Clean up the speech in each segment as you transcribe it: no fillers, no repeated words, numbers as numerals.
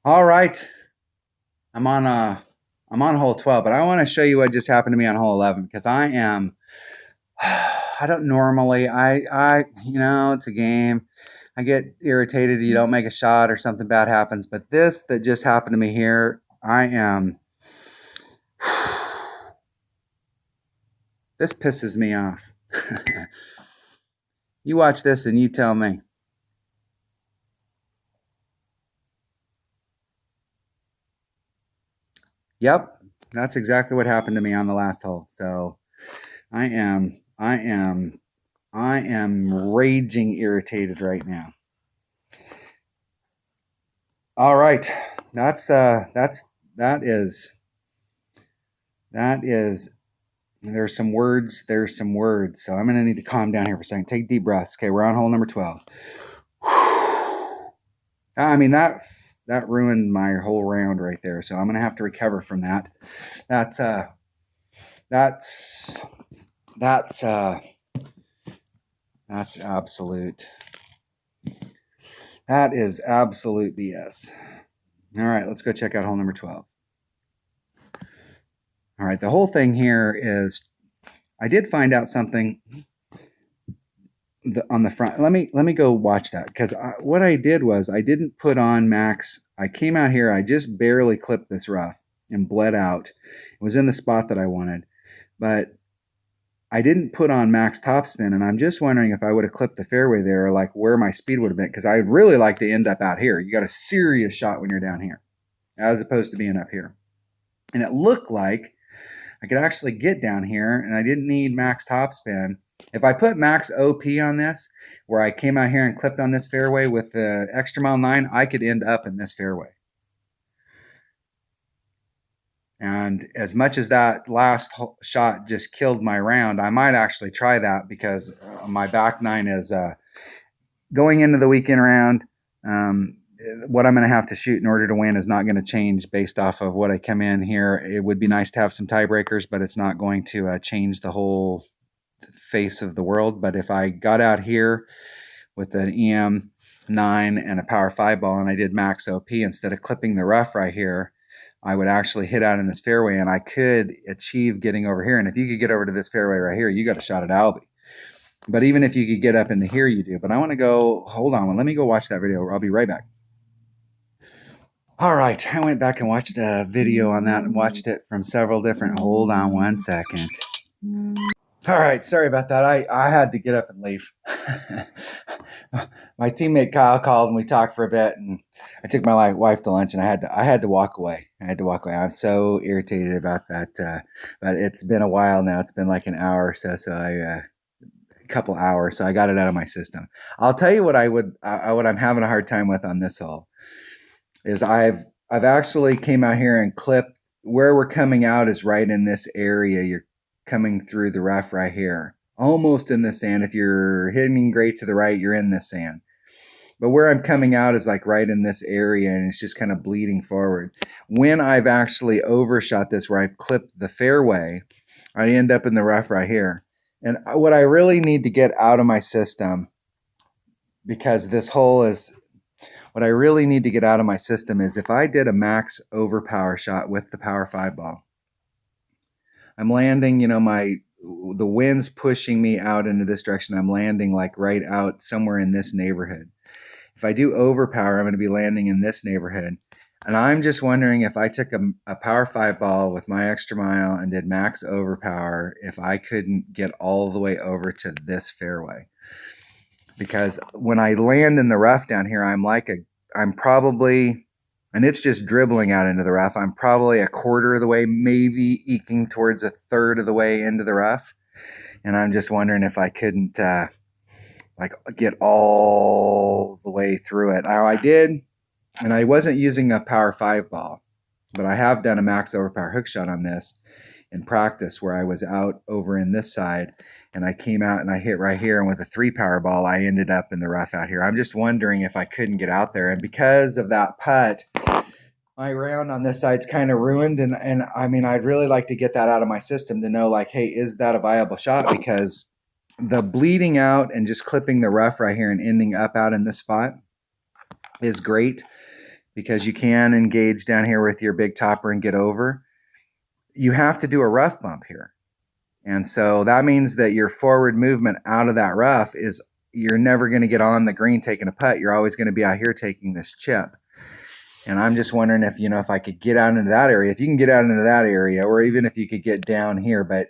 All right, I'm on I'm on hole 12, but I want to show you what just happened to me on hole 11 because I am I don't normally it's a game. I get irritated you don't make a shot or something bad happens, but this that just happened to me here, I am this pisses me off. You watch this and you tell me. Yep, that's exactly what happened to me on the last hole. So I am raging irritated right now. All right. That is that is there's some words. So I'm gonna need to calm down here for a second. Take deep breaths. Okay, we're on hole number 12. I mean that ruined my whole round right there. So I'm gonna have to recover from that. That's that's that's that's absolute. That is absolute BS. All right, let's go check out hole number 12. All right, the whole thing here is I did find out something on the front. Let me go watch that because what I did was I didn't put on max. I came out here. I just barely clipped this rough and bled out. It was in the spot that I wanted, but I didn't put on max topspin, and I'm just wondering if I would have clipped the fairway there, like where my speed would have been, because I'd really like to end up out here. You got a serious shot when you're down here, as opposed to being up here. And it looked like I could actually get down here, and I didn't need max topspin. If I put max OP on this, where I came out here and clipped on this fairway with the extra mile 9, I could end up in this fairway. And as much as that last shot just killed my round, I might actually try that because my back 9 is going into the weekend round. What I'm going to have to shoot in order to win is not going to change based off of what I come in here. It would be nice to have some tiebreakers, but it's not going to change the whole face of the world. But if I got out here with an EM 9 and a power 5 ball and I did max OP instead of clipping the rough right here, I would actually hit out in this fairway and I could achieve getting over here. And if you could get over to this fairway right here, you got a shot at Albie. But even if you could get up into here, you do. But I want to go, hold on, let me go watch that video. I'll be right back. All right, I went back and watched a video on that and watched it from several different, hold on one second. All right, sorry about that. I had to get up and leave. My teammate Kyle called and we talked for a bit, and I took my wife to lunch, and I had to walk away. I'm so irritated about that, but it's been a while now. It's been like an hour or so. A couple hours, so I got it out of my system. I'll tell you what what I'm having a hard time with on this hole is I've actually came out here and clipped where we're coming out is right in this area. You're coming through the rough right here, almost in the sand. If you're hitting great to the right, you're in this sand. But where I'm coming out is like right in this area, and it's just kind of bleeding forward. When I've actually overshot this, where I've clipped the fairway, I end up in the rough right here. And what I really need to get out of my system, because this hole is, what I really need to get out of my system is if I did a max overpower shot with the power 5 ball, I'm landing, the wind's pushing me out into this direction. I'm landing like right out somewhere in this neighborhood. If I do overpower, I'm going to be landing in this neighborhood. And I'm just wondering if I took a power 5 ball with my extra mile and did max overpower, if I couldn't get all the way over to this fairway. Because when I land in the rough down here, I'm probably, and it's just dribbling out into the rough, I'm probably a quarter of the way, maybe eking towards a third of the way into the rough. And I'm just wondering if I couldn't get all the way through it. Now I did, and I wasn't using a power 5 ball, but I have done a max overpower hook shot on this in practice where I was out over in this side and I came out and I hit right here, and with a 3 power ball I ended up in the rough out here. I'm just wondering if I couldn't get out there, and because of that putt, my round on this side's kind of ruined, and I mean I'd really like to get that out of my system to know, like, hey, is that a viable shot? Because the bleeding out and just clipping the rough right here and ending up out in this spot is great, because you can engage down here with your big topper and get over. You have to do a rough bump here. And so that means that your forward movement out of that rough is, you're never going to get on the green taking a putt. You're always going to be out here taking this chip. And I'm just wondering if, if I could get out into that area, if you can get out into that area, or even if you could get down here, but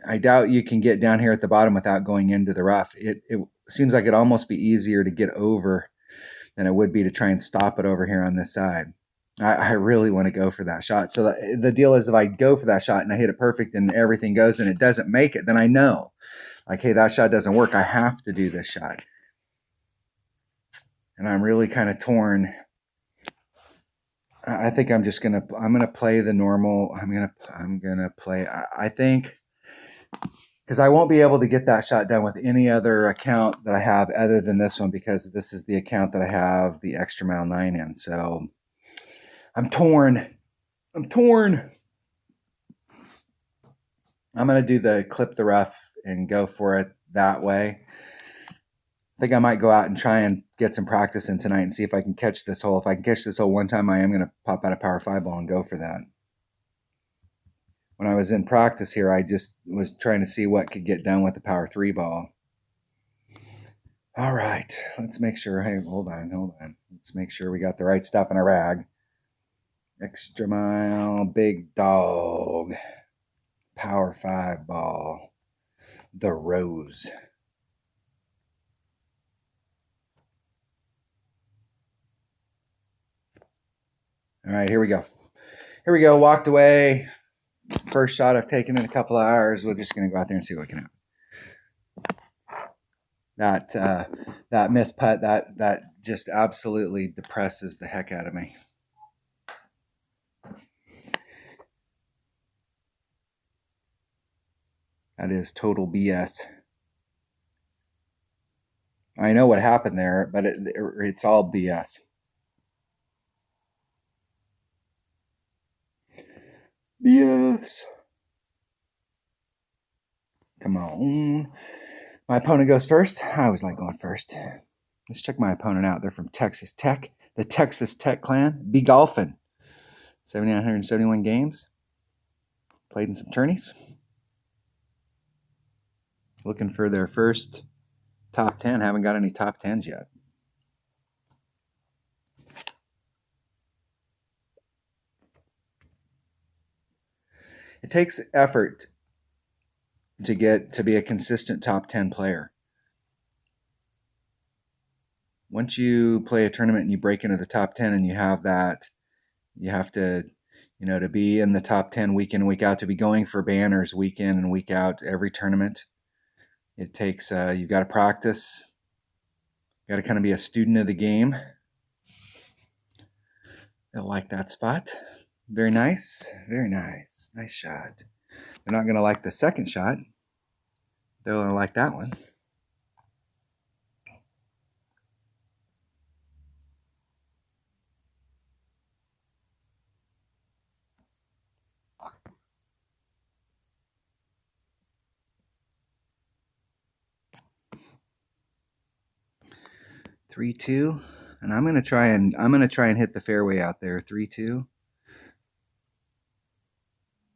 I doubt you can get down here at the bottom without going into the rough. It seems like it'd almost be easier to get over than it would be to try and stop it over here on this side. I really want to go for that shot. So the deal is, if I go for that shot and I hit it perfect and everything goes and it doesn't make it, then I know, like, hey, that shot doesn't work. I have to do this shot. And I'm really kind of torn. I think I'm going to play the normal. I'm going to play, I think, because I won't be able to get that shot done with any other account that I have other than this one, because this is the account that I have the Extra Mile 9 in. So I'm torn. I'm going to do the clip the rough and go for it that way. I think I might go out and try and get some practice in tonight and see if I can catch this hole. If I can catch this hole one time, I am going to pop out a Power 5 ball and go for that. When I was in practice here, I just was trying to see what could get done with the Power 3 ball. All right, let's make sure. Hey, hold on. Let's make sure we got the right stuff in our bag. Extra Mile, Big Dog, Power 5 ball, the Rose. All right, here we go. Walked away. First shot I've taken in a couple of hours. We're just going to go out there and see what can happen. That missed putt, that just absolutely depresses the heck out of me. That is total BS. I know what happened there, but it's all BS. BS. Come on. My opponent goes first. I always like going first. Let's check my opponent out. They're from Texas Tech, the Texas Tech clan. Be golfing. 7,971 games. Played in some tourneys. Looking for their first top 10. Haven't got any top 10s yet. It takes effort to get to be a consistent top 10 player. Once you play a tournament and you break into the top 10 and you have that, you have to, to be in the top 10 week in and week out, to be going for banners week in and week out every tournament. It takes, you've got to practice. Got to kind of be a student of the game. They'll like that spot. Very nice. Very nice. Nice shot. They're not going to like the second shot. They're going to like that one. Three, 2. And I'm gonna try and hit the fairway out there. 3-2.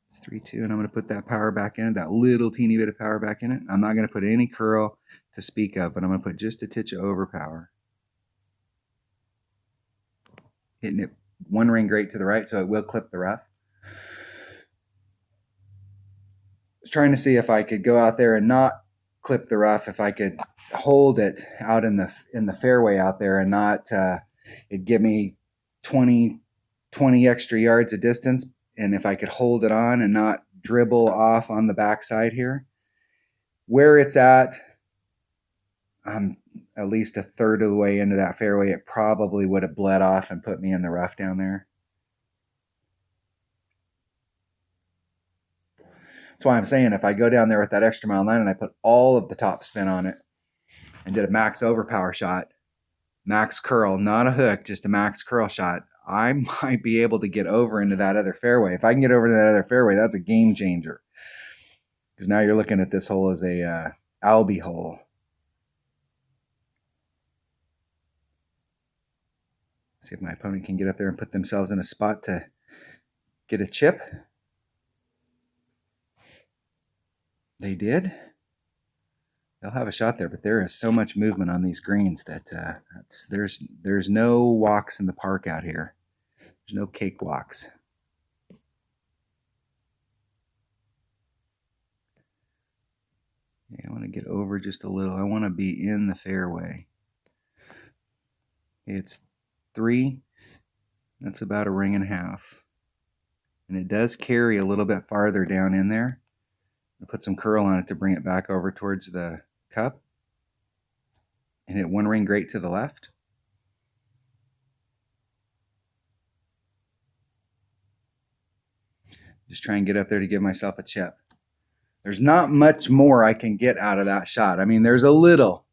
It's 3-2, and I'm gonna put that power back in it, that little teeny bit of power back in it. I'm not gonna put any curl to speak of, but I'm gonna put just a titch of overpower. Hitting it one ring great to the right, so it will clip the rough. I was trying to see if I could go out there and not clip the rough, if I could hold it out in the fairway out there and not it'd give me 20 extra yards of distance, and if I could hold it on and not dribble off on the backside here. Where it's at, I'm at least a third of the way into that fairway. It probably would have bled off and put me in the rough down there. That's why I'm saying, if I go down there with that Extra Mile 9 and I put all of the top spin on it and did a max overpower shot, max curl, not a hook, just a max curl shot, I might be able to get over into that other fairway. If I can get over to that other fairway, that's a game changer. Because now you're looking at this hole as a Albie hole. See if my opponent can get up there and put themselves in a spot to get a chip. They did. They'll have a shot there, but there is so much movement on these greens that there's no walks in the park out here. There's no cakewalks. Okay, I want to get over just a little. I want to be in the fairway. It's 3. That's about a ring and a half. And it does carry a little bit farther down in there. I'll put some curl on it to bring it back over towards the cup. And hit 1 ring great to the left. Just try and get up there to give myself a chip. There's not much more I can get out of that shot. I mean, there's a little,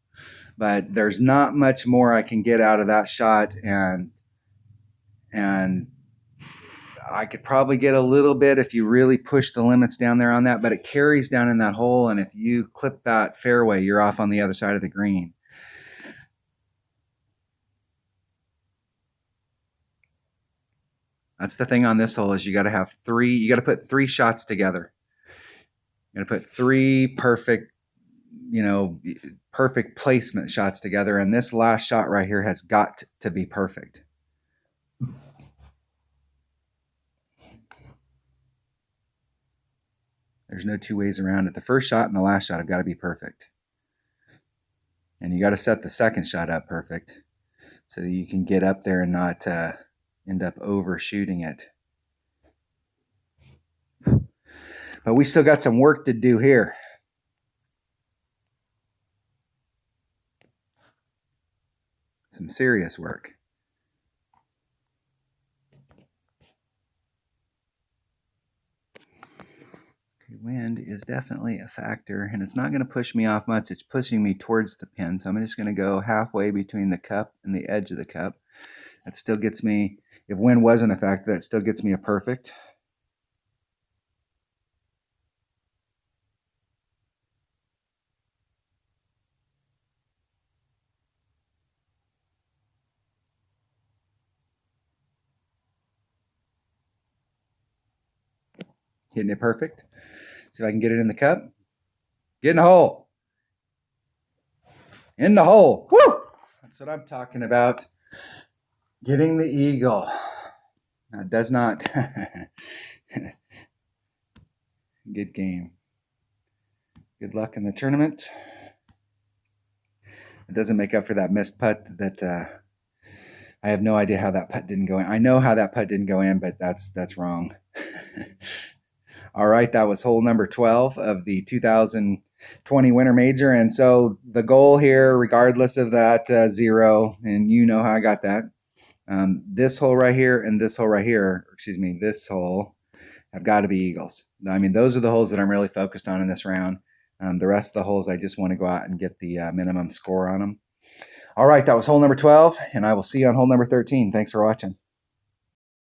but there's not much more I can get out of that shot. And I could probably get a little bit if you really push the limits down there on that, but it carries down in that hole. And if you clip that fairway, you're off on the other side of the green. That's the thing on this hole is you got to have 3, you got to put 3 shots together. You're going to put 3 perfect, perfect placement shots together. And this last shot right here has got to be perfect. There's no 2 ways around it. The first shot and the last shot have got to be perfect. And you got to set the second shot up perfect so that you can get up there and not end up overshooting it. But we still got some work to do here. Some serious work. Okay, wind is definitely a factor, and it's not going to push me off much. It's pushing me towards the pin, so I'm just going to go halfway between the cup and the edge of the cup. That still gets me, if wind wasn't a factor, that still gets me a perfect. Hitting it perfect. See if I can get it in the cup. Get in the hole. In the hole. Woo! That's what I'm talking about. Getting the eagle. That does not. Good game. Good luck in the tournament. It doesn't make up for that missed putt that I have no idea how that putt didn't go in. I know how that putt didn't go in, but that's wrong. All right, that was hole number 12 of the 2020 Winter Major. And so the goal here, regardless of that 0, and you know how I got that, this hole right here and this hole right here, this hole, have got to be eagles. I mean, those are the holes that I'm really focused on in this round. The rest of the holes, I just want to go out and get the minimum score on them. All right, that was hole number 12, and I will see you on hole number 13. Thanks for watching.